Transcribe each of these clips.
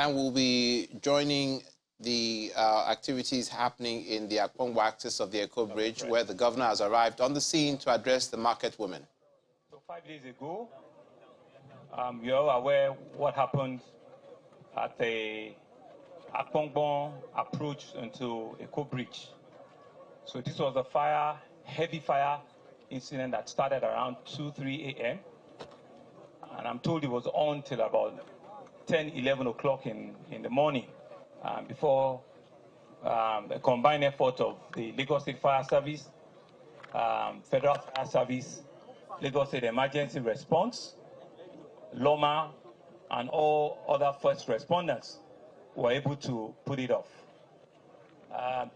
and will be joining the activities happening in the Apongbon axis of the Eco Bridge, where the governor has arrived on the scene to address the market women. So 5 days ago, you're all aware what happened at the Apongbon approach into Eco Bridge. So this was a fire, heavy fire incident that started around 2-3 a.m. And I'm told it was on till about 10-11 o'clock in the morning before a combined effort of the Lagos State Fire Service, Federal Fire Service, Lagos State Emergency Response, LOMA, and all other first responders were able to put it off.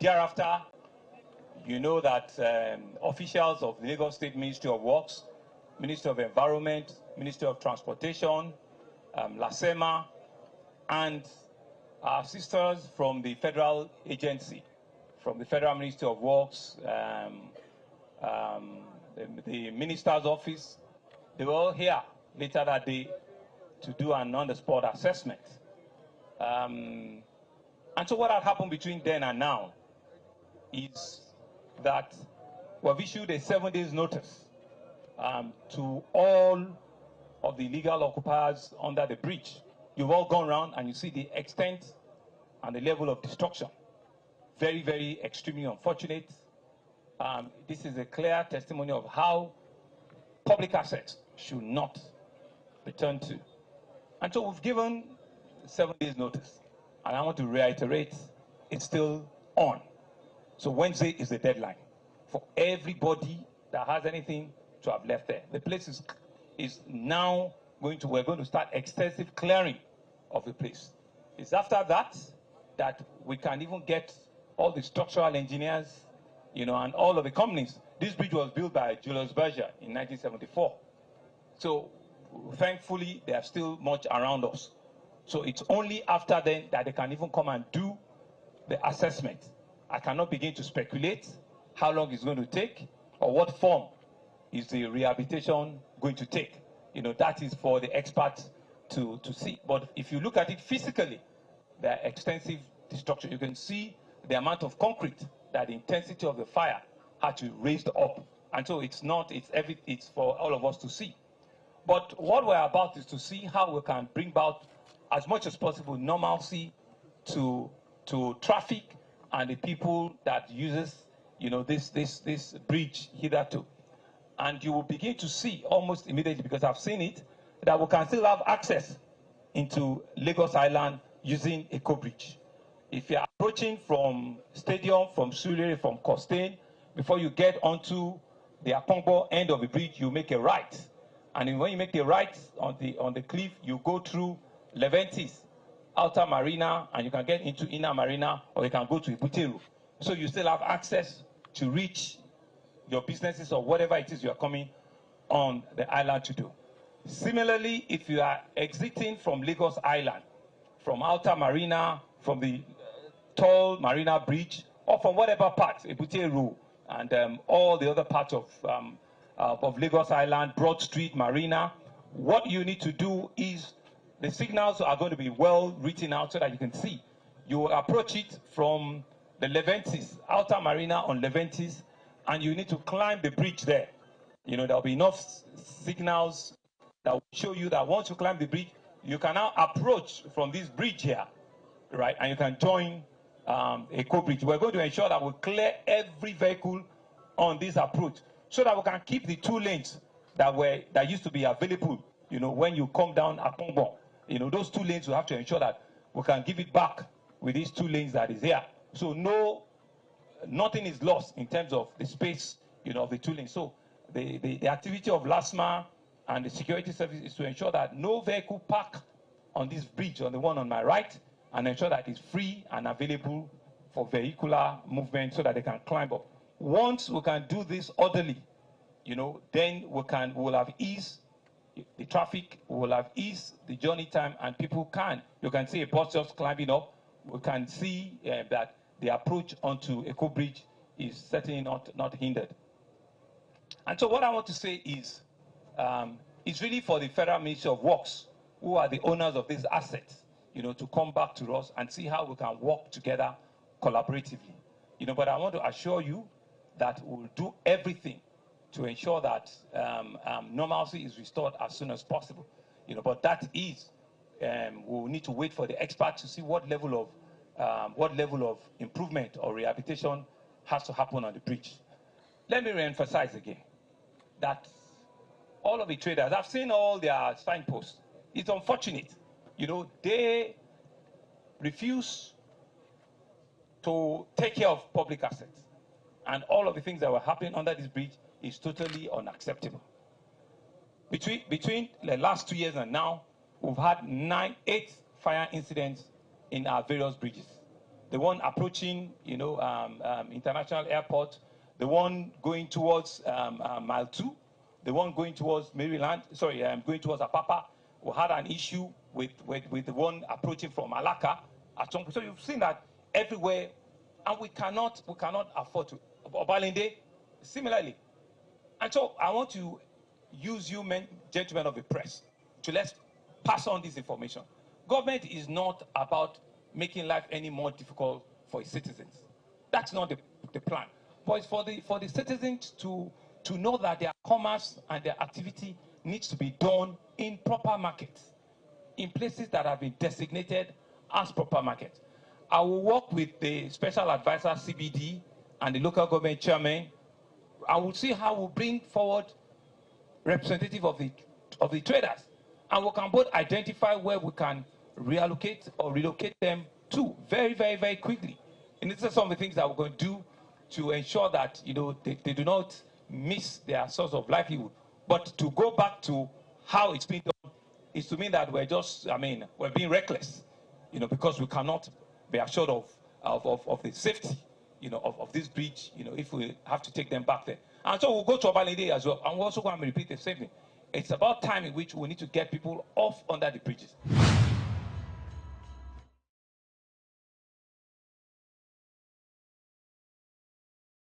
Thereafter, you know that officials of the Lagos State Ministry of Works, Ministry of Environment, Ministry of Transportation, LASEMA, and our sisters from the federal agency, from the Federal Ministry of Works, the Minister's Office, they were all here later that day to do an on-the-spot assessment. And so what had happened between then and now is that we've issued a 7 days notice to all of the illegal occupiers under the bridge. You've all gone around and you see the extent and the level of destruction. Very, very extremely unfortunate. This is a clear testimony of how public assets should not be turned to. And so we've given 7 days notice. And I want to reiterate, it's still on. So Wednesday is the deadline for everybody that has anything to have left there. The place is now we're going to start extensive clearing of the place. It's after that we can even get all the structural engineers, and all of the companies. This bridge was built by Julius Berger in 1974. So thankfully, they are still much around us. So it's only after then that they can even come and do the assessment. I cannot begin to speculate how long it's going to take or what form is the rehabilitation going to take. That is for the experts to see. But if you look at it physically, there are extensive destruction. You can see the amount of concrete that the intensity of the fire had to raise up. And so it's for all of us to see. But what we're about is to see how we can bring about as much as possible normalcy to traffic and the people that uses this bridge hitherto. And you will begin to see almost immediately, because I've seen it, that we can still have access into Lagos Island using Eco Bridge. If you're approaching from Stadium, from Surrey, from Costain, before you get onto the Apongbon end of the bridge, you make a right. And when you make a right on the cliff, you go through Leventis, Outer Marina, and you can get into Inner Marina, or you can go to Ibuteru. So you still have access to reach your businesses or whatever it is you are coming on the island to do. Similarly, if you are exiting from Lagos Island, from Outer Marina, from the tall Marina Bridge, or from whatever part, Ibuteru, and all the other parts of Lagos Island, Broad Street, Marina, what you need to do is the signals are going to be well written out so that you can see. You will approach it from the Leventis, Outer Marina on Leventis, and you need to climb the bridge there. There'll be enough signals that will show you that once you climb the bridge, you can now approach from this bridge here, right? And you can join Eco Bridge. We're going to ensure that we clear every vehicle on this approach so that we can keep the 2 lanes that used to be available, when you come down Apongbon. Those 2 lanes, we have to ensure that we can give it back with these 2 lanes that is here. So nothing is lost in terms of the space, of the 2 lanes. So the activity of LASMA and the security service is to ensure that no vehicle park on this bridge, on the one on my right, and ensure that it's free and available for vehicular movement so that they can climb up. Once we can do this orderly, then we'll have eased the traffic, we'll have eased the journey time, and you can see a bus just climbing up. We can see that the approach onto Eco Bridge is certainly not hindered. And so what I want to say is, it's really for the Federal Ministry of Works, who are the owners of these assets, to come back to us and see how we can work together collaboratively. But I want to assure you that we'll do everything to ensure that normalcy is restored as soon as possible. But that is, we'll need to wait for the experts to see what level of improvement or rehabilitation has to happen on the bridge. Let me re-emphasize again that all of the traders, I've seen all their signposts. It's unfortunate. They refuse to take care of public assets. And all of the things that were happening under this bridge is totally unacceptable. Between the last 2 years and now, we've had 8 fire incidents in our various bridges. The one approaching, International Airport, the one going towards Mile 2, the one going towards Maryland, going towards Apapa. We had an issue with the one approaching from Malacca. So you've seen that everywhere, and we cannot afford to. Obalende, similarly. And so I want to use you men, gentlemen of the press, to let's pass on this information. Government is not about making life any more difficult for its citizens. That's not the plan. But it's for the citizens to know that their commerce and their activity needs to be done in proper markets, in places that have been designated as proper markets. I will work with the special advisor CBD and the local government chairman. I will see how we bring forward representative of the traders, and we can both identify where we can reallocate or relocate them to very, very, very quickly. And these are some of the things that we're going to do to ensure that they do not miss their source of livelihood. But to go back to how it's been done is to mean that we're being reckless, because we cannot be assured of the safety, of this bridge, if we have to take them back there. And so we'll go to Obalende as well, and we're also going to repeat the same thing. It's about time in which we need to get people off under the bridges.